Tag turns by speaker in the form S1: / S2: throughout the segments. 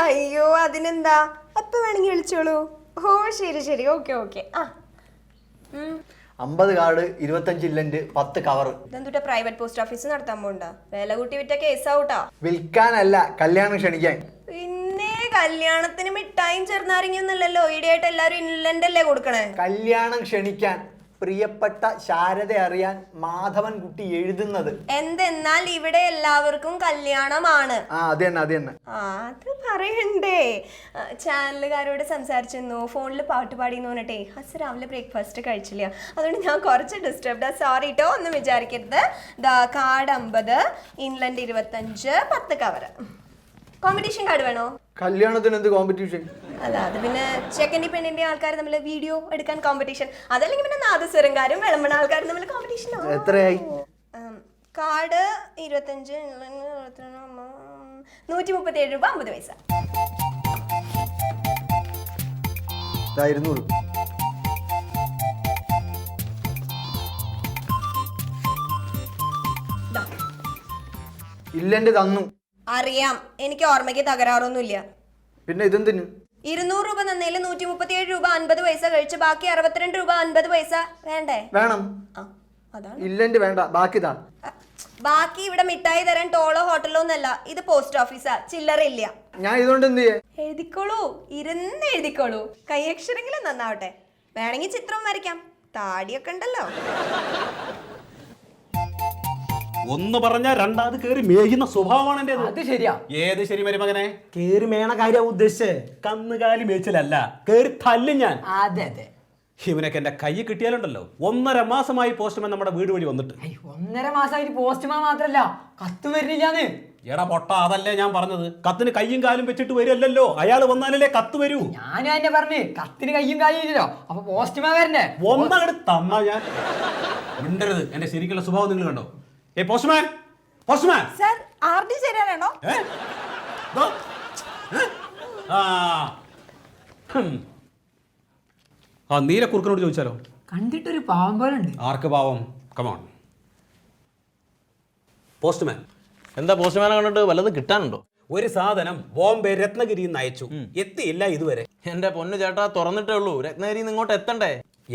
S1: അയ്യോ അതിനെന്താ, അപ്പൊ വേണമെങ്കിൽ വിളിച്ചോളൂ. ഓ ശരി ശരി, ഓക്കെ ഓക്കെ. ആ
S2: 50 കാർഡ്, 25 ഇല്ലന്റ്, 10 കവർ.
S1: ഇതെന്തുട്ടാ പ്രൈവറ്റ് പോസ്റ്റ് ഓഫീസ് നടത്താൻ പോണ്ട? വില കൂട്ടി വിറ്റ കേസാവൂട്ടാ.
S2: വിൽക്കാനല്ല, കല്യാണം ക്ഷണിക്കാൻ.
S1: പിന്നെ കല്യാണത്തിന് മിഠായും ചെറുനാരങ്ങയൊന്നുമല്ലല്ലോ, ഈടെയായിട്ട് എല്ലാരും ഇൻലൻഡ് അല്ലേ കൊടുക്കണേ.
S2: കല്യാണം ക്ഷണിക്കാൻ പ്രിയപ്പെട്ട ശാരദ അറിയാൻ മാധവൻ കുട്ടി എഴുതുന്നത്.
S1: എന്തെന്നാൽ ഇവിടെ എല്ലാവർക്കും കല്യാണമാണ്.
S2: അത് തന്നെ.
S1: അത് പറയണ്ടേ. ചാനലുകാരോട് സംസാരിച്ചെന്നു, ഫോണിൽ പാട്ട് പാടിയെന്ന് പറഞ്ഞിട്ടേ ഹസ് രാവിലെ ബ്രേക്ക്ഫാസ്റ്റ് കഴിച്ചില്ല. അതുകൊണ്ട് ഞാൻ കുറച്ച് ഡിസ്റ്റർബ്ഡ്. സോറി കേട്ടോ, ഒന്നും വിചാരിക്കരുത്. Card 50, inland 25, 10 cover. Competition card വേണോ?
S2: കല്യാണത്തിന് എന്ത് കോമ്പറ്റീഷൻ?
S1: അല്ല, അത് പിന്നെ ചെക്കൻ്റെ പെണ്ണിന്റെ ആൾക്കാർ തമ്മിൽ വീഡിയോ എടുക്കാൻ കോമ്പറ്റീഷൻ. അതല്ലെങ്കിൽ പിന്നെ നാദസ്വരങ്കാരും വിളമ്പണ ആൾക്കാരും തമ്മിൽ കോമ്പറ്റീഷൻ.
S2: എത്രയായി?
S1: കാർഡ് 25, 137 രൂപ 50 പൈസ.
S2: 200. ഇല്ലന്റ് തന്നു.
S1: അറിയാം, എനിക്ക് ഓർമ്മയ്ക്ക് തകരാറൊന്നുമില്ല.
S2: പിന്നെ ഇതെന്തിന്?
S1: 200 രൂപ തന്നതിൽ 137 രൂപ 50 പൈസ കഴിച്ച് ബാക്കി 62 രൂപ 50 പൈസ വേണ്ടേ?
S2: വേണം.
S1: അതാണ്.
S2: ഇല്ലന്റ് വേണ്ട, ബാക്കി താ.
S1: ബാക്കി ഇവിടെ മിഠായി തരാൻ ടോളോ ഹോട്ടലോ ഒന്നല്ല, ഇത് പോസ്റ്റ് ഓഫീസാ, ചില്ലറയില്ല.
S2: ഞാൻ ഇതുകൊണ്ട് എന്ത് ചെയ്യേ?
S1: എഴുതിക്കോളൂ, ഇരുന്ന് എഴുതിക്കോളൂ. കൈയക്ഷരെങ്കിലും നന്നാവട്ടെ. വേണമെങ്കിൽ ചിത്രം വരയ്ക്കാം, താടിയൊക്കെ ഉണ്ടല്ലോ.
S3: ഒന്ന് പറഞ്ഞാൽ രണ്ടാമത് കേറി മേയുന്ന സ്വഭാവമാണ് എന്റെ.
S4: അത് ശരിയാ.
S3: ഏത് ശരി മരുമകനെ?
S4: കേറി മേണ കാര്യം ഉദ്ദേശിച്ചേ.
S3: കന്നുകാലി മേച്ചിലല്ല, കേറി തല്ലും ഞാൻ.
S4: അതെ അതെ.
S3: ഇവനൊക്കെ എന്റെ കൈ കിട്ടിയാലുണ്ടല്ലോ. 1.5 മാസമായി പോസ്റ്റ്മാൻ നമ്മുടെ വീട് വഴി വന്നിട്ട്.
S4: 1.5 മാസമായിട്ട് പോസ്റ്റ്മാൻ മാത്രല്ല കത്ത് വരുന്നില്ലാന്ന്.
S3: എടാ പൊട്ട, അതല്ലേ ഞാൻ പറഞ്ഞത്. കത്തിന് കയ്യും കാലും വെച്ചിട്ട് വരുമല്ലോ, അയാൾ വന്നാലല്ലേ കത്ത് വരൂ.
S4: ഞാനും എന്നെ പറഞ്ഞ് കത്തിന് കയ്യും കാലും ഇല്ലല്ലോ, അപ്പൊ പോസ്റ്റ്മാൻ വരണ്ടേ?
S3: ഒന്നങ്ങട് തന്നാ ഞാൻ മിണ്ടരുത്. എന്റെ ശരിക്കുള്ള സ്വഭാവം നിങ്ങൾ കണ്ടോ? ഏ പോസ്റ്റ്മാൻ, പോസ്റ്റ്മാൻ
S1: സർ, ആർഡി ചേരാനാണോ?
S3: ആ നീലക്കുറുക്കനോട് ചോദിച്ചാലോ?
S4: കണ്ടിട്ടൊരു പാവം പോലെ ഉണ്ട്.
S3: ആർക്ക് പാവം? Come on postman.
S5: എന്താ പോസ്റ്റ്മാനെ കണ്ടിട്ട് വല്ലതും കിട്ടാനുണ്ടോ?
S3: ഒരു സാധനം ബോംബെ രത്നഗിരിയിൽ നിന്ന് അയച്ചു, എത്തിയില്ല ഇതുവരെ.
S5: എന്റെ പൊന്നു ചേട്ടാ, തുറന്നിട്ടേ ഉള്ളൂ. രത്നഗിരിന്ന് ഇങ്ങോട്ട് എത്തണ്ടേ?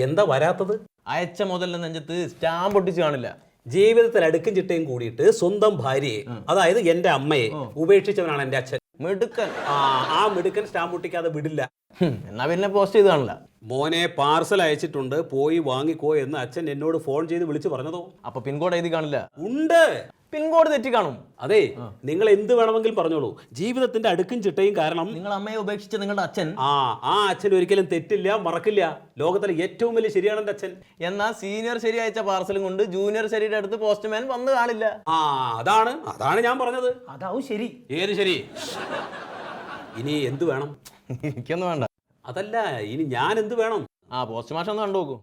S3: എന്താ വരാത്തത്?
S5: അയച്ച മുതലിന്റെ നെഞ്ചത്ത് സ്റ്റാമ്പ് ഒട്ടിച്ച് കാണില്ല.
S3: ജീവിതത്തിൽ അടുക്കും ചിട്ടയും കൂടിയിട്ട് സ്വന്തം ഭാര്യയെ, അതായത് എന്റെ അമ്മയെ ഉപേക്ഷിച്ചവനാണ് എന്റെ അച്ഛൻ.
S5: മിടുക്കൻ.
S3: ആ മിടുക്കൻ സ്റ്റാമ്പ് ഒട്ടിക്കാതെ വിടില്ല.
S5: എന്നാ പിന്നെ പോസ്റ്റ് ചെയ്ത് കാണില്ല.
S3: മോനെ പാർസൽ അയച്ചിട്ടുണ്ട്, പോയി വാങ്ങിക്കോ എന്ന് അച്ഛൻ എന്നോട് ഫോൺ ചെയ്ത് വിളിച്ചു പറഞ്ഞതോ?
S5: അപ്പൊ പിൻകോഡ് എഴുതി കാണില്ല.
S3: ഉണ്ട്.
S5: പിൻകോഡ് തെറ്റി കാണും.
S3: അതെ, നിങ്ങൾ എന്ത് വേണമെങ്കിലും പറഞ്ഞോളൂ. ജീവിതത്തിന്റെ അടുക്കും ചിട്ടയും കാരണം
S5: നിങ്ങൾ അമ്മയെ ഉപേക്ഷിച്ച നിങ്ങളുടെ അച്ഛൻ,
S3: ആ അച്ഛൻ ഒരിക്കലും തെറ്റില്ല, മറക്കില്ല. ലോകത്തിലെ ഏറ്റവും വലിയ ശരിയാണ് എന്റെ അച്ഛൻ.
S5: എന്നാ സീനിയർ ശരി അയച്ച പാർസലും കൊണ്ട് ജൂനിയർ ശരിയുടെ അടുത്ത് പോസ്റ്റ്മാൻ വന്ന് കാണില്ല.
S3: അതാണ് ഞാൻ പറഞ്ഞത്.
S4: അതാവും ശരി.
S3: ഏത് ശരി? ഇനി എന്ത് വേണം?
S5: എനിക്കൊന്നും വേണ്ട.
S3: അതല്ല, ഇനി ഞാൻ എന്ത് വേണം?
S5: പോസ്റ്റ് മാഷ് ഒന്ന് കണ്ടു നോക്കൂ.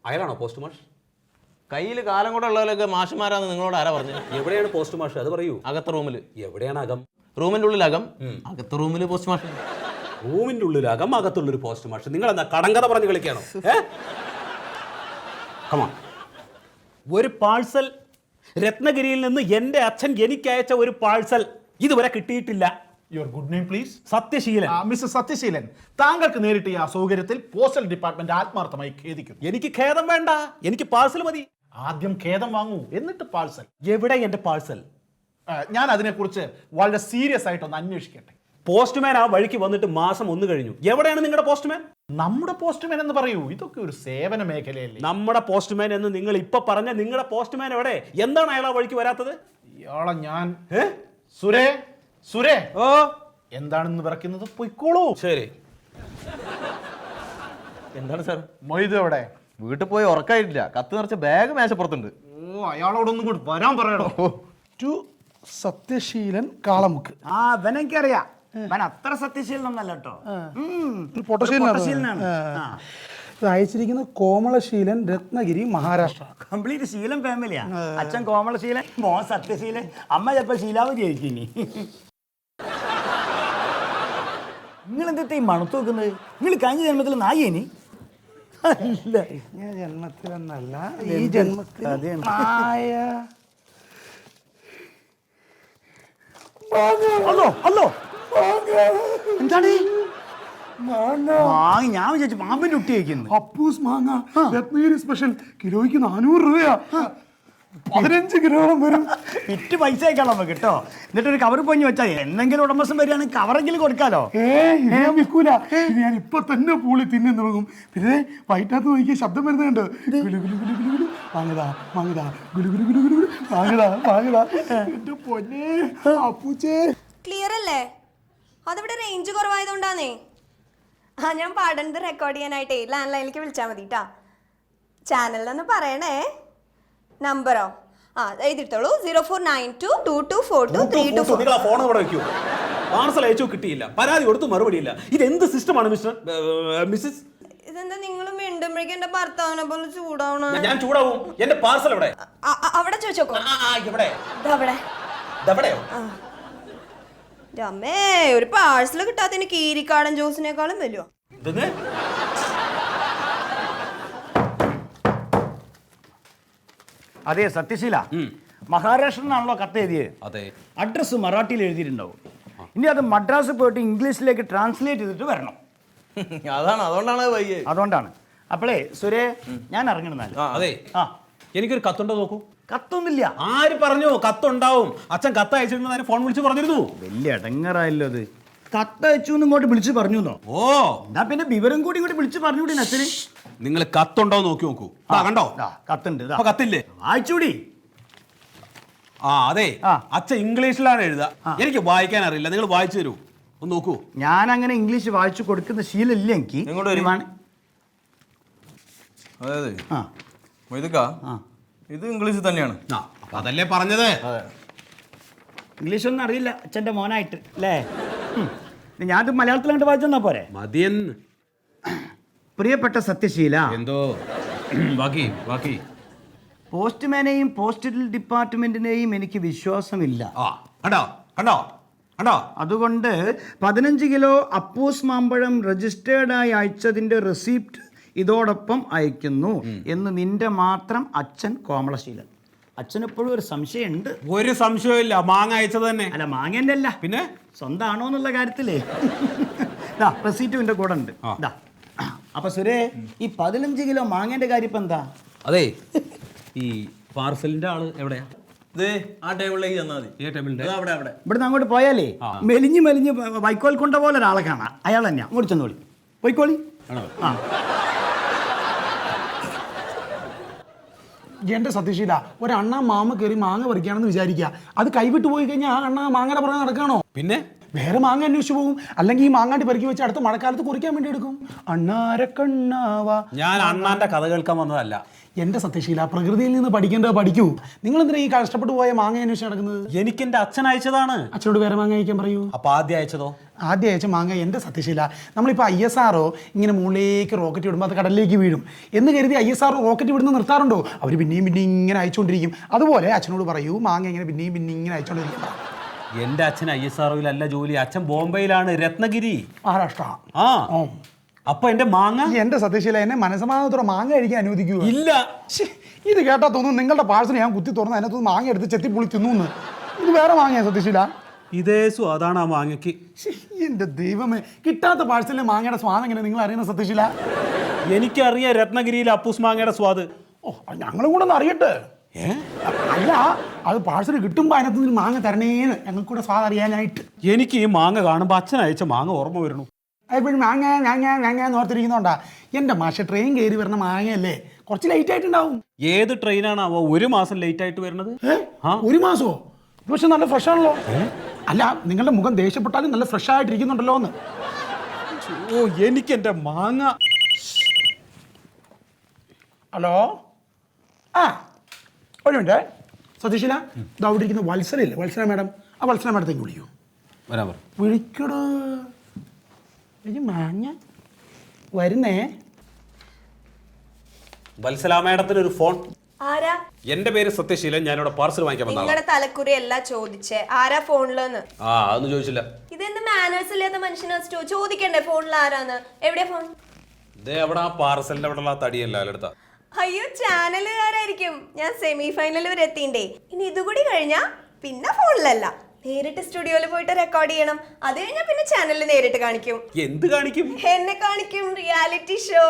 S3: അയാളാണോ പോസ്റ്റ് മാഷ്?
S5: കയ്യിൽ കാലം കൂടെ ഉള്ളവരൊക്കെ മാഷുമാരാന്ന് നിങ്ങളോട് ആരാ പറഞ്ഞു?
S3: എവിടെയാണ് പോസ്റ്റ് മാഷ്? അത് പറയൂ.
S5: അകത്തെ റൂമിൽ.
S3: എവിടെയാണ് അകം?
S5: റൂമിന്റെ ഉള്ളിൽ അകം, അകത്തെ റൂമിൽ പോസ്റ്റ് മാഷ്.
S3: റൂമിന്റെ ഉള്ളിൽ അകം, അകത്തുള്ളൊരു പോസ്റ്റ് മാഷ്. നിങ്ങൾ എന്താ കടങ്കഥ പറഞ്ഞ് കളിക്കാണോ? കമാ, ഒരു പാഴ്സൽ രത്നഗിരിയിൽ നിന്ന് എന്റെ അച്ഛൻ എനിക്ക് അയച്ച ഒരു പാഴ്സൽ ഇതുവരെ കിട്ടിയിട്ടില്ല.
S6: Your good name please?
S3: Sathyaseelan.
S6: Mister Sathyaseelan, താങ്കൾക്ക് നേരിട്ട് ഈ അസൗകര്യത്തിൽ പോസ്റ്റൽ ഡിപ്പാർട്ട്മെന്റ് ആത്മാർത്ഥമായി ഖേദിക്കുന്നു.
S3: എനിക്ക് ഖേദം വേണ്ട, എനിക്ക് പാഴ്സൽ മതി.
S6: ആദ്യം ഖേദം വാങ്ങൂ, എന്നിട്ട് പാഴ്സൽ.
S3: എവിടെ എന്റെ പാഴ്സൽ?
S6: ഞാൻ അതിനെക്കുറിച്ച് വളരെ സീരിയസ് ആയിട്ടൊന്ന് അന്വേഷിക്കട്ടെ.
S3: പോസ്റ്റ്മാൻ ആ വഴിക്ക് വന്നിട്ട് മാസം 1 കഴിഞ്ഞു. എവിടെയാണ് നിങ്ങളുടെ പോസ്റ്റ്മാൻ?
S6: നമ്മുടെ പോസ്റ്റ്മാൻ എന്ന് പറയൂ, ഇതൊക്കെ ഒരു സേവന മേഖലയല്ലേ?
S3: നമ്മുടെ പോസ്റ്റ്മാൻ എന്ന് നിങ്ങൾ ഇപ്പൊ പറഞ്ഞ നിങ്ങളുടെ പോസ്റ്റ്മാൻ എവിടെ? എന്താണ് അയാൾ ആ വഴിക്ക് വരാത്തത്?
S6: ഇയാളെ ഞാൻ സുരേ എന്താണെന്ന് വിറയ്ക്കുന്നത്? പൊയ്ക്കോളൂ.
S3: ശരി.
S5: എന്താണ് സാർ?
S6: മൊയ്ത് എവിടെ?
S5: വീട്ടിൽ പോയി ഉറക്കായിട്ടില്ല. കത്ത് നിറച്ച ബാഗ് മേശപ്പുറത്തുണ്ട്.
S6: അയാളോടൊന്നും കൂടി വരാൻ പറയണോ? ടു സത്യശീലൻ കാളമുക്ക്.
S7: അവനെനിക്കറിയാം, അവൻ അത്ര സത്യശീലനൊന്നല്ല കേട്ടോ.
S6: പൊട്ടശീലനാണ്. അയച്ചിരിക്കുന്ന കോമളശീലൻ, രത്നഗിരി, മഹാരാഷ്ട്ര.
S7: കംപ്ലീറ്റ് ശീലൻ ഫാമിലിയാ. അച്ഛൻ കോമളശീലൻ, മോൻ സത്യശീലൻ, അമ്മ ചിലപ്പോൾ ശീലാവതി ആയിരിക്കും. ഇനി നിങ്ങൾ എന്താ ഈ മണത്ത് നോക്കുന്നത്? നിങ്ങൾ കഴിഞ്ഞ ജന്മത്തിൽ നായേനി? അല്ല,
S6: ജന്മത്തിലെന്നല്ല, ഈ ജന്മത്തിൽ നായ.
S7: അല്ലോ എന്താണ് മാങ്ങ? ഞാൻ വിചാരിച്ചു പാമ്പിന്റെ കുട്ടി കഴിക്കുന്നു.
S6: അപ്പൂസ് മാങ്ങ രത്നഗിരി സ്പെഷ്യൽ കിലോയ്ക്ക് 400 രൂപയാ. 15 കിലോളം വരും.
S7: വിറ്റ് പൈസ അയക്കാം നമുക്ക് കേട്ടോ. എന്നിട്ട് ഒരു കവർ പൊഞ്ഞ് വെച്ചാൽ എന്തെങ്കിലും ഉടമസ്ഥൻ വരികയാണെങ്കിൽ കവറെങ്കിലും കൊടുക്കാലോ.
S6: ഞാൻ വിൽക്കൂല. ഇത് ഞാൻ ഇപ്പൊ തന്നെ പൂളി തിന്നു തുടങ്ങും. പിന്നെ വൈകിട്ടകത്ത് നോക്കിയ ശബ്ദം വരുന്നുണ്ട്. വാങ്ങതാ വാങ്ങതാ ഗുലു ഗുലു ഗുലു ഗുലു വാങ്ങതാ വാങ്ങതാ. എന്റെ പൊന്നെ അപ്പൂച്ചേ.
S1: ക്ലിയർ അല്ലേ? അതിവിടെ റേഞ്ച് കുറവായതുകൊണ്ടാന്നേ. ഞാൻ പാടുന്നത് റെക്കോർഡ് ചെയ്യാനായിട്ടേ ലാൻഡ് ലൈനിലേക്ക് വിളിച്ചാൽ മതി കേട്ടാ. ചാനലിലൊന്ന് പറയണേ. നമ്പറോ? എഴുതിത്തോളൂ. 0492224232.
S3: നിങ്ങൾ ആ ഫോൺ ഇവിടെ വെക്കൂ. പാർസൽ അയച്ചു കിട്ടിയില്ല, പരാതി കൊടുത്തു മറുപടിയില്ല. ഇത് എന്ത് സിസ്റ്റമാണ് മിസ്സസ്?
S1: ഇതെന്താ നിങ്ങൾ മിണ്ടുമ്പോഴേക്കും എന്റെ ഭർത്താവിനെ പോലെ ചൂടാവണം?
S3: ഞാൻ ചൂടാവും. എന്റെ പാർസൽ എവിടെ?
S1: അവിടെ ചോദിച്ചോക്കോ.
S3: ഇവിടെ
S1: ഇതെവിടെയോ? അമ്മേ, ഒരു പാഴ്സൽ കിട്ടാത്തതിന് കീരിക്കാടൻ ജോസിനേക്കാളും വരുമോ?
S7: അതെ സത്യശീല, മഹാരാഷ്ട്രനാണല്ലോ കത്ത് എഴുതിയത്.
S3: അതെ.
S7: അഡ്രസ്സ് മറാഠിയിൽ എഴുതിയിട്ടുണ്ടാവും. ഇനി അത് മദ്രാസ് പോയിട്ട് ഇംഗ്ലീഷിലേക്ക് ട്രാൻസ്ലേറ്റ് ചെയ്തിട്ട് വരണം.
S5: അതുകൊണ്ടാണ് വൈകി.
S7: അതുകൊണ്ടാണ്. അപ്പോളേ സുരേ, ഞാൻ ഇറങ്ങണമെന്നല്ല.
S3: അതെ, എനിക്കൊരു കത്തുണ്ടോ നോക്കൂ.
S7: കത്തൊന്നുമില്ല.
S3: ആര് പറഞ്ഞു കത്തുണ്ടാവും? അച്ഛൻ കത്ത് അയച്ചിട്ടുണ്ടെന്ന് ഫോൺ വിളിച്ച് പറഞ്ഞിരുന്നു.
S7: വലിയ ഇടങ്ങറായല്ലോ അത്. കത്തയച്ചു ഇങ്ങോട്ട് വിളിച്ച് പറഞ്ഞു.
S3: ഓ,
S7: എന്നാ പിന്നെ വിവരം കൂടി ഇങ്ങോട്ട് വിളിച്ച് പറഞ്ഞുകൂടി അച്ഛന്.
S3: നിങ്ങൾ കത്തുണ്ടോ നോക്കി നോക്കൂ. കണ്ടോ?
S7: കത്തുണ്ട്.
S3: കത്തില്ലേ?
S7: വായിച്ചൂടി.
S3: അതെ, അച്ഛൻ ഇംഗ്ലീഷിലാണ് എഴുതുക. എനിക്ക് വായിക്കാൻ അറിയില്ല. നിങ്ങൾ വായിച്ചു തരൂ, ഒന്ന് നോക്കൂ.
S7: ഞാൻ അങ്ങനെ ഇംഗ്ലീഷ് വായിച്ചു കൊടുക്കുന്ന ശീലമില്ല എനിക്ക്.
S5: അതെ ഇത് ഇംഗ്ലീഷ് തന്നെയാണ്.
S3: അതല്ലേ പറഞ്ഞത്.
S7: ഇംഗ്ലീഷൊന്നും അറിയില്ല അച്ഛൻ്റെ മോനായിട്ട് അല്ലേ? ഞാനത് മലയാളത്തിലാണ്ട് വായിച്ചെന്നാ പോരെ?
S3: മതിയെന്ന്.
S7: പ്രിയപ്പെട്ട സത്യശീല,
S3: എന്തോ ബാക്കി
S7: പോസ്റ്റ്മാനെയും പോസ്റ്റൽ ഡിപ്പാർട്ട്മെന്റിനെയും എനിക്ക് വിശ്വാസമില്ല.
S3: കണ്ടോ?
S7: അതുകൊണ്ട് 15 കിലോ അപ്പൂസ് മാമ്പഴം രജിസ്റ്റേർഡായി അയച്ചതിന്റെ റെസിപ്റ്റ് ഇതോടൊപ്പം അയക്കുന്നു എന്ന് നിന്റെ മാത്രം അച്ഛൻ കോമളശീലൻ. അച്ഛനെപ്പോഴും ഒരു സംശയമുണ്ട്.
S3: ഒരു സംശയമില്ല, മാങ്ങ അയച്ചത് തന്നെ.
S7: അല്ല, മാങ്ങേൻ്റെ അല്ല,
S3: പിന്നെ
S7: സ്വന്തമാണോ എന്നുള്ള കാര്യത്തിലേ. റെസീറ്റും എൻ്റെ കൂടെ ഉണ്ട്. അപ്പൊ സുരേ, ഈ 15 കിലോ മാങ്ങേന്റെ കാര്യം ഇപ്പൊ എന്താ?
S3: അതെ, ഈ പാർസലിന്റെ ആള് എവിടെയാ?
S5: ആ ടേബിളിലേക്ക് ചെന്നാൽ മതി.
S7: ഇവിടുന്ന് അങ്ങോട്ട് പോയാലേ മെലിഞ്ഞ് വൈക്കോൽ കൊണ്ട പോലെ ഒരാളെ കാണാം. അയാൾ തന്നെയാ. അങ്ങോട്ട് ചെന്നോളി, പോയിക്കോളി.
S6: എന്റെ സത്യശീല, ഒരണ്ണ മാമ കയറി മാങ്ങ പറിക്കുകയാണെന്ന് വിചാരിക്കുക. അത് കൈവിട്ട് പോയി കഴിഞ്ഞാൽ ആ അണ്ണ മാങ്ങയുടെ പുറകെ നടക്കണോ?
S3: പിന്നെ
S6: വേറെ മാങ്ങ അന്വേഷിച്ചു പോകും. അല്ലെങ്കിൽ ഈ മാങ്ങാണ്ടി പെറുക്കി വെച്ച് അടുത്ത മഴക്കാലത്ത് കുറിക്കാൻ വേണ്ടി എടുക്കും. അണ്ണാരക്കണ്ണാവാ.
S3: ഞാൻ അണ്ണാന്റെ കഥ കേൾക്കാൻ വന്നതല്ല.
S6: എന്റെ സത്യശീല, പ്രകൃതിയിൽ നിന്ന് പഠിക്കേണ്ടത് പഠിക്കൂ. നിങ്ങൾ എന്തിനാ ഈ കഷ്ടപ്പെട്ട് പോയ മാങ്ങ അന്വേഷിച്ച് നടക്കുന്നത്?
S3: എനിക്ക് എന്റെ അച്ഛൻ അയച്ചതാണ്.
S6: അച്ഛനോട് വേറെ മാങ്ങ അയക്കാൻ പറയൂ.
S3: അപ്പൊ ആദ്യം അയച്ചതോ?
S6: ആദ്യം അയച്ച മാങ്ങ എൻ്റെ സത്യശീല, നമ്മളിപ്പോൾ ISRO ഇങ്ങനെ മുകളിലേക്ക് റോക്കറ്റ് വിടുമ്പോൾ അത് കടലിലേക്ക് വീഴും എന്ന് കരുതി ISRO റോക്കറ്റ് വിടുന്ന നിർത്താറുണ്ടോ? അവർ പിന്നെയും ഇങ്ങനെ അയച്ചുകൊണ്ടിരിക്കും. അതുപോലെ അച്ഛനോട് പറയൂ, മാങ്ങ ഇങ്ങനെ പിന്നെയും ഇങ്ങനെ അയച്ചുകൊണ്ടിരിക്കും.
S3: എന്റെ അച്ഛൻ ISROയിലല്ല ജോലി. അച്ഛൻ ബോംബെയിലാണ്, രത്നഗിരി,
S6: മഹാരാഷ്ട്ര.
S3: അപ്പൊ എന്റെ മാങ്ങ
S6: എന്റെ സത്യശീല, എന്നെ മനസ്സമാധാനത്തോടെ മാങ്ങ കഴിക്കാൻ അനുവദിക്കൂ.
S3: ഇല്ല.
S6: ഇത് കേട്ടാ തോന്നുന്നു നിങ്ങളുടെ പാഴ്സൽ ഞാൻ കുത്തി തുറന്ന് അതിനകത്ത് മാങ്ങ എടുത്ത് ചെത്തിപ്പുളി തിന്നു. ഇത് വേറെ മാങ്ങയാ സത്യശീല?
S3: ഇതേ സ്വാദാണ് ആ മാങ്ങയ്ക്ക്.
S6: എന്റെ ദൈവമേ, കിട്ടാത്ത പാഴ്സലിലെ മാങ്ങയുടെ സ്വാദം എങ്ങനെ നിങ്ങൾ അറിയുന്ന സത്യശീല?
S3: എനിക്കറിയാം രത്നഗിരിയിലെ അപ്പൂസ് മാങ്ങയുടെ സ്വാദ്.
S6: ഞങ്ങളും കൂടെ ഒന്ന് അറിയട്ടെ. അല്ല, അത് പാഴ്സൽ കിട്ടുമ്പോൾ അതിനകത്ത് നിന്ന് മാങ്ങ തരണേന്ന് ഞങ്ങൾക്കൂടെ സ്വാദ് അറിയാനായിട്ട്.
S3: എനിക്ക് ഈ മാങ്ങ കാണുമ്പോൾ അച്ഛൻ അയച്ച മാങ്ങ ഓർമ്മ വരുന്നു.
S6: എപ്പോഴും മാങ്ങ ഓർത്തിരിക്കുന്നുണ്ടാ? എൻ്റെ മാഷ ട്രെയിൻ കയറി വരുന്ന മാങ്ങയല്ലേ, കുറച്ച് ലേറ്റ് ആയിട്ടുണ്ടാവും.
S3: ഏത് ട്രെയിനാണാവോ 1 മാസം ലേറ്റ് ആയിട്ട് വരുന്നത്?
S6: 1 മാസമോ? പക്ഷെ നല്ല ഫ്രഷ് ആണല്ലോ. അല്ല, നിങ്ങളുടെ മുഖം ദേഷ്യപ്പെട്ടാലും നല്ല ഫ്രഷ് ആയിട്ടിരിക്കുന്നുണ്ടല്ലോ എന്ന്.
S3: എനിക്ക് എൻ്റെ മാങ്ങ.
S6: ഹലോ, ഒരു മിനിറ്റ് സതീശില, ഇത് അവിടെ ഇരിക്കുന്ന വത്സലയില്ലേ, വത്സല മാഡം, ആ വത്സല മാഡത്തേക്ക് വിളിക്കൂ. വിളിക്കടോ. മാങ്ങ വരുന്നേ.
S3: വത്സല മാഡത്തിന് ഒരു ഫോൺ.
S1: ആരാ?
S3: എന്റെ പേര് സത്യശീലൻ, ഞാനിവിടെ പാർസൽ വാങ്ങിക്കാൻ വന്നതാണ്.
S1: നിങ്ങളുടെ തലക്കുറി അല്ല ചോദിച്ചേ, ആരാ ഫോണിലെന്ന്.
S3: അതൊന്നും ചോദിച്ചില്ല.
S1: ഇതെന്ത് മാനേഴ്സ് ഇല്ലാത്ത മനുഷ്യനാ ചോദിക്കണ്ടേ ഫോണിൽ ആരാന്ന്? എവിടെയാ ഫോൺ?
S3: അവിടെ ആ പാർസലിന്റെ അവിടെ തടിയല്ല അടുത്ത.
S1: അയ്യോ, ചാനലുകാരായിരിക്കും. ഞാൻ സെമി ഫൈനൽ വരെ എത്തിണ്ടേ. ഇനി ഇതുകൂടി കഴിഞ്ഞാ പിന്നെ ഫോണിലല്ല, നേരിട്ട് സ്റ്റുഡിയോയിൽ പോയിട്ട് റെക്കോർഡ് ചെയ്യണം. അത് കഴിഞ്ഞാൽ പിന്നെ ചാനലിൽ നേരിട്ട് കാണിക്കും.
S3: എന്ത് കാണിക്കും?
S1: എന്നെ കാണിക്കും, റിയാലിറ്റി ഷോ.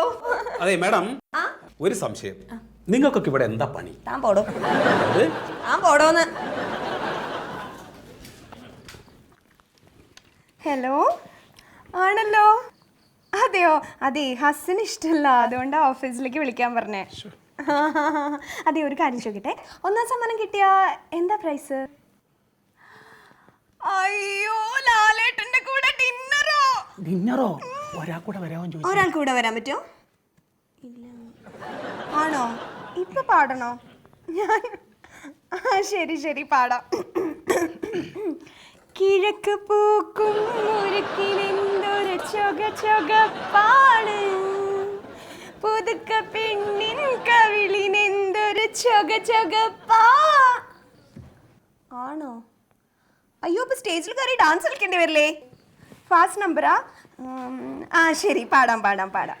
S3: അതെ മാഡം, ഒരു സംശയം, നിങ്ങൾക്കൊക്കെ ഇവിടെ എന്താ പണി?
S1: താൻ പോടോ, താൻ പോടോന്ന്. ഹലോ, ആണല്ലോ. അതെയോ? അതെ, ഹസ്സിന് ഇഷ്ടമല്ല, അതുകൊണ്ടാണ് ഓഫീസിലേക്ക് വിളിക്കാൻ പറഞ്ഞേ. അതെ, ഒരു കാര്യം ചോദിക്കട്ടെ, 1ാം സമ്മാനം കിട്ടിയ എന്താ പ്രൈസ്? അയ്യോ, ലാലേട്ടന്റെ കൂടെ ഡിന്നറോ?
S6: ഡിന്നറോ? ഒരാൾ കൂടെ വരാമെന്ന് ചോദിച്ചു.
S1: ഒരാൾക്ക് കൂടെ വരാൻ പറ്റുമോ? ഇല്ല. ആണോ? ഇപ്പൊ പാടണോ? ഞാൻ ശരി ശരി പാടാം. കിഴക്ക് പൂക്കും മുറുക്കിനെന്തൊരു ചൊക ചൊകപ്പാണ്, പുതുക്ക പെണ്ണിൻ കവിളിനെന്തൊരു ചൊക ചൊകപ്പാ. ആണോ? അയ്യോ, ഇപ്പൊ സ്റ്റേജിൽ കയറി ഡാൻസ് കളിക്കേണ്ടി വരില്ലേ? ഫാസ്റ്റ് നമ്പറാ? ശരി, പാടാം പാടാം പാടാം.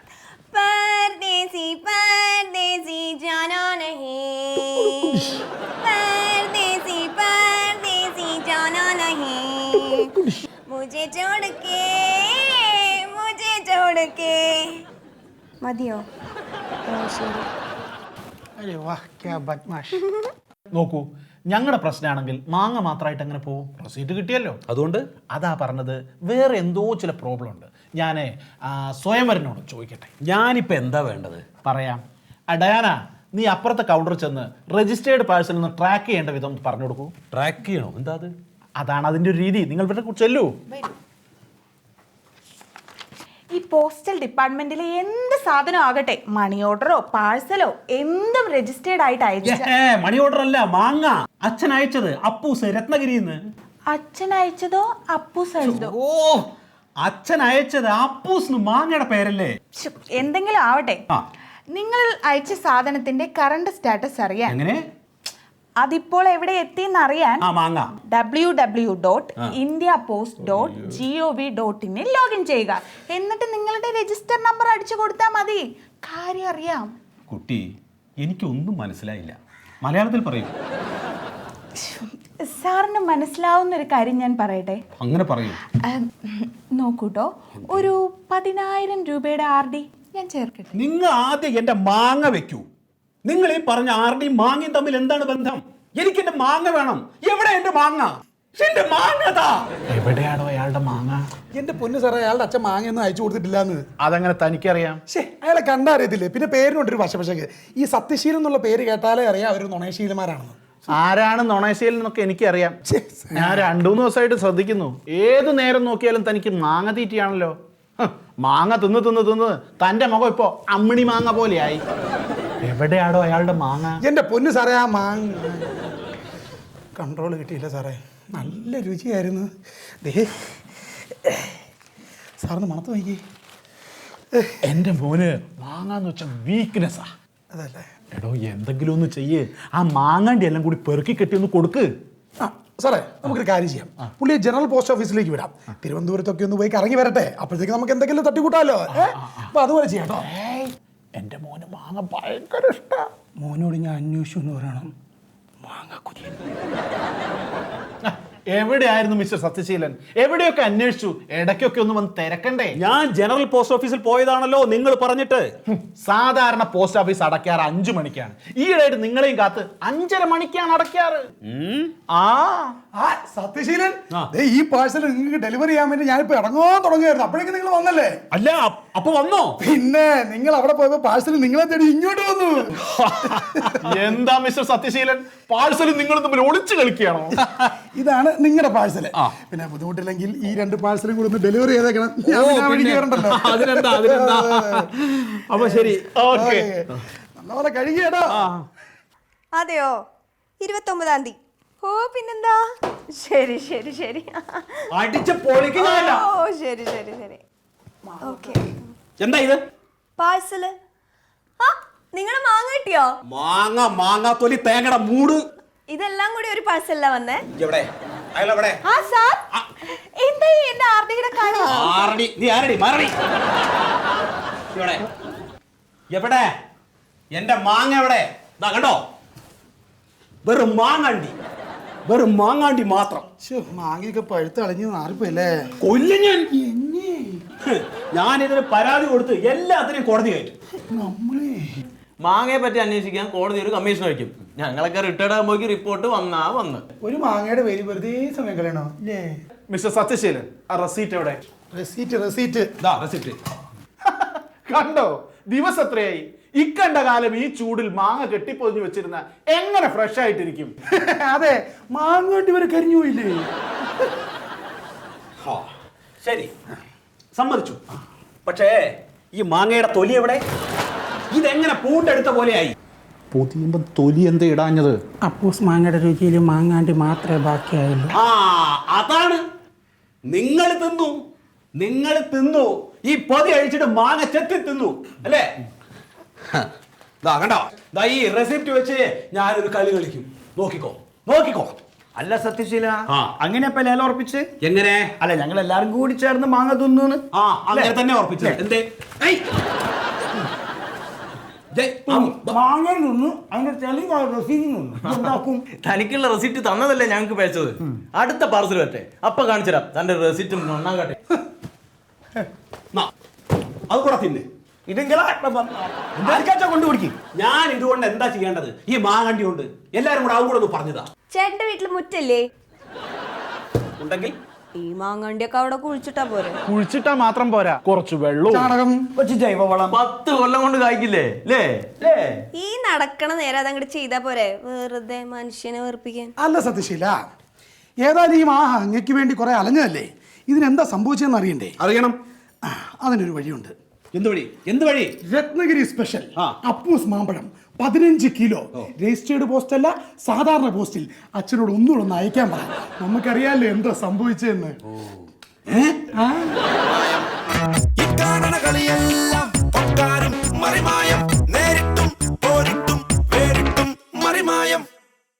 S1: परदेसी परदेसी जाना नहीं, परदेसी परदेसी जाना नहीं, मुझे छोड़ के മതിയോ? ശരി.
S6: അരെ വാ, ക്യാ ബദ്മാഷ്.
S3: നോക്കൂ, ഞങ്ങളുടെ പ്രശ്നമാണെങ്കിൽ മാങ്ങ മാത്രമായിട്ട് അങ്ങനെ പോകും.
S6: റെസീറ്റ് കിട്ടിയല്ലോ.
S3: അതുകൊണ്ട്
S6: അതാ പറഞ്ഞത്, വേറെ എന്തോ ചില പ്രോബ്ലം ഉണ്ട്. ഞാൻ സ്വയംവരനോട് ചോദിക്കട്ടെ.
S3: ഞാനിപ്പോൾ എന്താ വേണ്ടത്?
S6: പറയാം. ഡയാന, നീ അപ്പുറത്തെ കൗണ്ടറിൽ ചെന്ന് രജിസ്റ്റേർഡ് പാഴ്സൽ ഒന്ന് ട്രാക്ക് ചെയ്യേണ്ട വിധം പറഞ്ഞു കൊടുക്കൂ.
S3: ട്രാക്ക് ചെയ്യണോ? എന്താ അത്?
S6: അതാണ് അതിൻ്റെ ഒരു രീതി. നിങ്ങൾ ഇവിടെ ചെല്ലൂ.
S8: ഈ പോസ്റ്റൽ ഡിപ്പാർട്ട്മെന്റിലെ എന്ത് സാധനം ആകട്ടെ, മണി ഓർഡറോ പാഴ്സലോ എന്തും രജിസ്റ്റേർഡ് ആയിട്ട് അയച്ചു.
S3: മണി ഓർഡർ അല്ല, മാങ്ങ. അച്ഛൻ അയച്ചത് അപ്പൂസ് രത്നഗിരിന്ന്.
S8: അച്ഛൻ അയച്ചതോ അപ്പൂസ് അയച്ചതോ?
S3: ഓ, അച്ഛൻ അയച്ചത് അപ്പൂസ് മാങ്ങയുടെ പേരല്ലേ?
S8: എന്തെങ്കിലും ആവട്ടെ, നിങ്ങൾ അയച്ച സാധനത്തിന്റെ കറണ്ട് സ്റ്റാറ്റസ് അറിയാൻ,
S3: എങ്ങനെ?
S8: അതിപ്പോൾ എവിടെ എത്തിയെന്ന് അറിയാൻ
S3: മാങ്ങ
S8: www.indiapost.gov.in ലോഗിൻ ചെയ്യുക. എന്നിട്ട് നിങ്ങളുടെ രജിസ്റ്റർ നമ്പർ അടിച്ചു കൊടുത്താൽ മതി. കാര്യം അറിയാം.
S3: കുട്ടി, എനിക്കൊന്നും മനസ്സിലായില്ല. മലയാളത്തിൽ പറയൂ.
S8: സാറിന് മനസ്സിലാവുന്ന ഒരു കാര്യം ഞാൻ പറയട്ടെ.
S3: അങ്ങനെ പറയൂ.
S8: നോക്കൂട്ടോ, ഒരു 10,000 രൂപയുടെ RD ഞാൻ ചേർക്കട്ടെ.
S3: നിങ്ങൾ ആദ്യം എന്റെ മാങ്ങ വെക്കൂ. നിങ്ങൾ ഈ പറഞ്ഞ ആരുടെയും മാങ്ങയും തമ്മിൽ എന്താണ് ബന്ധം? എനിക്ക് എന്റെ മാങ്ങ വേണം. എവിടെ എന്റെ മാങ്ങ? എന്റെ മാങ്ങതാ.
S6: എവിടെയാണോ അയാളുടെ മാങ്ങ?
S2: എന്റെ പൊന്നു സാറേ, അയാളുടെ അച്ഛൻ മാങ്ങയൊന്നും അയച്ചു കൊടുത്തിട്ടില്ലാന്ന്.
S6: അതങ്ങനെ തനിക്കറിയാം.
S2: അയാളെ കണ്ടറിയത്തില്ലേ? പിന്നെ പേരിനോട്ടൊരു വശപശക്ക്. ഈ സത്യശീലം എന്നുള്ള പേര് കേട്ടാലേ അറിയാം അവർ നുണയശീലന്മാരാണെന്ന്.
S6: ആരാണ് നുണയശീലം എന്നൊക്കെ എനിക്കറിയാം. ഞാൻ 2-3 ദിവസമായിട്ട് ശ്രദ്ധിക്കുന്നു. ഏത് നേരം നോക്കിയാലും തനിക്ക് മാങ്ങ തീറ്റിയാണല്ലോ. മാങ്ങ തിന്ന് തിന്ന് തിന്ന് തൻ്റെ മുഖം ഇപ്പോൾ അമ്മിണി മാങ്ങ പോലെയായി. എവിടെയാണോ അയാളുടെ മാങ്ങ?
S2: എന്റെ പൊന്നു സാറേ, ആ മാങ്ങ കൺട്രോൾ കിട്ടിയില്ല സാറേ. നല്ല രുചിയായിരുന്നു. സാറിന് മണത്ത് നോക്കി.
S6: എൻ്റെ മോന് മാങ്ങാന്ന് വെച്ചാൽ വീക്ക്നെസ്സാ.
S2: അതല്ലേ?
S6: എടോ, എന്തെങ്കിലും ഒന്ന് ചെയ്യ്. ആ മാങ്ങാണ്ടി എല്ലാം കൂടി പെറുക്കി കെട്ടി ഒന്ന് കൊടുക്ക്.
S2: സാറേ, നമുക്കൊരു കാര്യം ചെയ്യാം. പുള്ളിയെ ജനറൽ പോസ്റ്റ് ഓഫീസിലേക്ക് വിടാം. തിരുവനന്തപുരത്തൊക്കെ ഒന്ന് പോയി കറങ്ങി വരട്ടെ. അപ്പോഴത്തേക്ക് നമുക്ക് എന്തെങ്കിലും തട്ടിക്കൂട്ടാലോ. അപ്പൊ അതുപോലെ ചെയ്യാം കേട്ടോ.
S6: എൻ്റെ മോന് മാങ്ങ ഭയങ്കര ഇഷ്ടാ.
S2: മോനോട് ഞാൻ അന്വേഷിച്ചു എന്ന് പറയണം. മാങ്ങ കുഞ്ഞ്
S6: എവിടെയായിരുന്നു മിസ്റ്റർ സത്യശീലൻ? എവിടെയൊക്കെ അന്വേഷിച്ചു. ഇടയ്ക്കൊക്കെ ഒന്ന് വന്ന് തിരക്കണ്ടേ?
S3: ഞാൻ ജനറൽ പോസ്റ്റ് ഓഫീസിൽ പോയതാണല്ലോ നിങ്ങൾ പറഞ്ഞിട്ട്.
S6: സാധാരണ പോസ്റ്റ് ഓഫീസ് അടയ്ക്കാറ് 5 മണിക്കാണ്. ഈയിടെയായിട്ട് നിങ്ങളെയും കാത്ത് 5:30 മണിക്കാണ് അടയ്ക്കാറ്.
S2: സത്യശീലൻ, ഈ പാഴ്സൽ നിങ്ങൾക്ക് ഡെലിവറി ചെയ്യാൻ വേണ്ടി ഞാനിപ്പോ ഇറങ്ങാൻ തുടങ്ങുമായിരുന്നു. അപ്പോഴേക്കും നിങ്ങൾ വന്നല്ലേ?
S3: അല്ല, അപ്പൊ വന്നോ?
S2: പിന്നെ നിങ്ങൾ അവിടെ പോയപ്പോ പാഴ്സൽ നിങ്ങളെ തേടി ഇങ്ങോട്ട് വന്നു.
S6: എന്താ മിസ്റ്റർ സത്യശീലൻ, പാഴ്സൽ നിങ്ങൾ തമ്മിൽ ഒളിച്ചു കളിക്കുകയാണോ?
S2: ഇതാണ് നിങ്ങളുടെ പാഴ്സല്. പിന്നെ ബുദ്ധിമുട്ടില്ലെങ്കിൽ ഈ 2 പാഴ്സലും കൂടെ ഒന്ന് ഡെലിവറി ചെയ്തേക്കണം.
S6: അതിനെന്താ. അപ്പൊ ശരി, ഓക്കെ.
S2: നല്ലപോലെ കഴുകിയടോ.
S1: അതെയോ? 29-ാം തീയതി. ഓ, പിന്നെന്താ. ശരി ശരി ശരി.
S3: അടിച്ച പൊളിക്കുന്നതല്ല.
S1: ഓ, ശരി ശരി ശരി. ഓക്കെ.
S3: എന്താ ഇത്?
S1: പാഴ്സല്. നിങ്ങള് മാങ്ങ കിട്ടിയോ?
S3: മാങ്ങാത്തൊലി തേങ്ങയുടെ മൂട്.
S1: ഇതെല്ലാം കൂടി ഒരു പാഴ്സലില വന്നേ.
S3: എവിടെ? അയാളെവിടെ?
S8: സാർ, എന്താ എന്റെ RDയുടെ കാര്യം?
S3: നീ ആരടി? മാറടി. എവിടെ എന്റെ മാങ്ങ? എവിടെ? കണ്ടോ, വെറും മാങ്ങണ്ടി. വെറും മാങ്ങാണ്ടി മാത്രം.
S6: മാങ്ങയൊക്കെ പഴുത്ത് കളഞ്ഞ് മാറിപ്പോയല്ലേ.
S3: കൊല്ലും ഞാൻ ഇതിന് പരാതി കൊടുത്ത് എല്ലാത്തിനെയും കോടതി കയറ്റും.
S6: നമ്മളെ
S5: മാങ്ങയെ പറ്റി അന്വേഷിക്കാൻ കോടതി ഒരു കമ്മീഷൻ വയ്ക്കും. ഞങ്ങളൊക്കെ റിട്ടയർഡ് ആകുമ്പോഴേക്ക് റിപ്പോർട്ട് വന്ന്
S6: ഒരു മാങ്ങയുടെ പേര് വെറുതെ സമയം കളയണോ ഇല്ലേ?
S3: മിസ്റ്റർ സത്യശീലൻ, ആ റെസീറ്റ് എവിടെ?
S6: റെസീറ്റ്
S3: റെസീറ്റ് കണ്ടോ? ദിവസം എത്രയായി? ഇക്കണ്ട കാലം ഈ ചൂടിൽ മാങ്ങ കെട്ടിപ്പൊതിഞ്ഞു വെച്ചിരുന്ന എങ്ങനെ ഫ്രഷ് ആയിട്ടിരിക്കും?
S6: അതെ, മാങ്ങ കൊണ്ട് ഇവരെ കരിഞ്ഞു പോയില്ലേ?
S3: ശരി, സമ്മതിച്ചു. പക്ഷേ ഈ മാങ്ങയുടെ തൊലി എവിടെ? ഇതെങ്ങനെ പൂണ്ടെടുത്ത പോലെയായി? പൊതിയുമ്പം തൊലി എന്താ ഇടാഞ്ഞത്?
S9: അപ്പൂസ് മാങ്ങയുടെ രുചിയിൽ മാങ്ങാണ്ടി മാത്രമേ ബാക്കിയായുള്ളൂ.
S3: ആ, അതാണ്. നിങ്ങൾ തിന്നു ഈ പൊതി അഴിച്ചിട്ട് മാങ്ങ ചെത്തി തിന്നു അല്ലേ? കണ്ടോ, ഈ റെസിപ്റ്റ് വെച്ച് ഞാനൊരു കളി കളിക്കും. നോക്കിക്കോ.
S7: അല്ല സത്യശീല,
S3: ആ.
S7: അങ്ങനെ ഇപ്പൊ ലേലം ഉറപ്പിച്ച്?
S3: എങ്ങനെ?
S7: അല്ല, ഞങ്ങൾ എല്ലാരും കൂടി ചേർന്ന് മാങ്ങ തിന്നു.
S3: ആ, അങ്ങനെ തന്നെ ഉറപ്പിച്ചത്. എന്തേ?
S7: മാങ്ങ തിന്നു, അതിന്റെ തെളിവ് റസീത് ഉണ്ടാക്കും.
S5: തനിക്കുള്ള റെസിപ്റ്റ് തന്നതല്ലേ ഞങ്ങൾക്ക് പേച്ചത്. അടുത്ത പാർസൽ വരട്ടെ, അപ്പൊ കാണിച്ചുതരാം തന്റെ റെസിപ്റ്റ് നന്നാകട്ടെ.
S3: അത് കൂടെ തിന്നെ.
S7: കൊണ്ടുപിടിക്കും.
S3: ഞാൻ ഇതുകൊണ്ട് എന്താ ചെയ്യേണ്ടത്? ഈ മാങ്ങണ്ടി കൊണ്ട് എല്ലാരും കൂടെ അതും കൂടെ ഒന്ന് പറഞ്ഞതാ.
S1: ചേട്ടന്റെ വീട്ടിൽ മുറ്റല്ലേ?
S3: ഉണ്ടെങ്കിൽ
S1: ഈ മാങ്ങണ്ടിയൊക്കെ അവിടെ കുഴിച്ചിട്ടാ പോരെ?
S3: കുഴിച്ചിട്ടാ മാത്രം പോരാ, കുറച്ച് വെള്ളവും
S6: ചാണകം,
S7: കൊച്ചു ജൈവവളം
S5: 10 കൊല്ലം കൊണ്ട് കായ്ക്കില്ലേ?
S1: ഈ നടക്കണ നേരെ അതങ്ങോട്ട് ചെയ്താ പോരെ, വെറുതെ മനുഷ്യനെ വെറുപ്പിക്കാൻ.
S2: അല്ല സത്യശീല, ഏതായാലും ഈ മാങ്ങ അങ്ങയ്ക്ക് വേണ്ടി കുറെ അലഞ്ഞതല്ലേ, ഇതിനെന്താ സംഭവിച്ചതെന്ന് അറിയണ്ടേ?
S3: അറിയണം.
S2: അതിനൊരു വഴിയുണ്ട്.
S3: എന്ത് വഴി?
S2: രത്നഗിരി സ്പെഷ്യൽ അപ്പൂസ് മാമ്പഴം 15 കിലോ. രജിസ്റ്റേർഡ് പോസ്റ്റ് അല്ല, സാധാരണ പോസ്റ്റിൽ. അച്ഛനോട് ഒന്നുകൂടെ ഒന്ന് അയക്കാൻ പറയാം. നമുക്കറിയാമല്ലോ എന്താ സംഭവിച്ചതെന്ന്.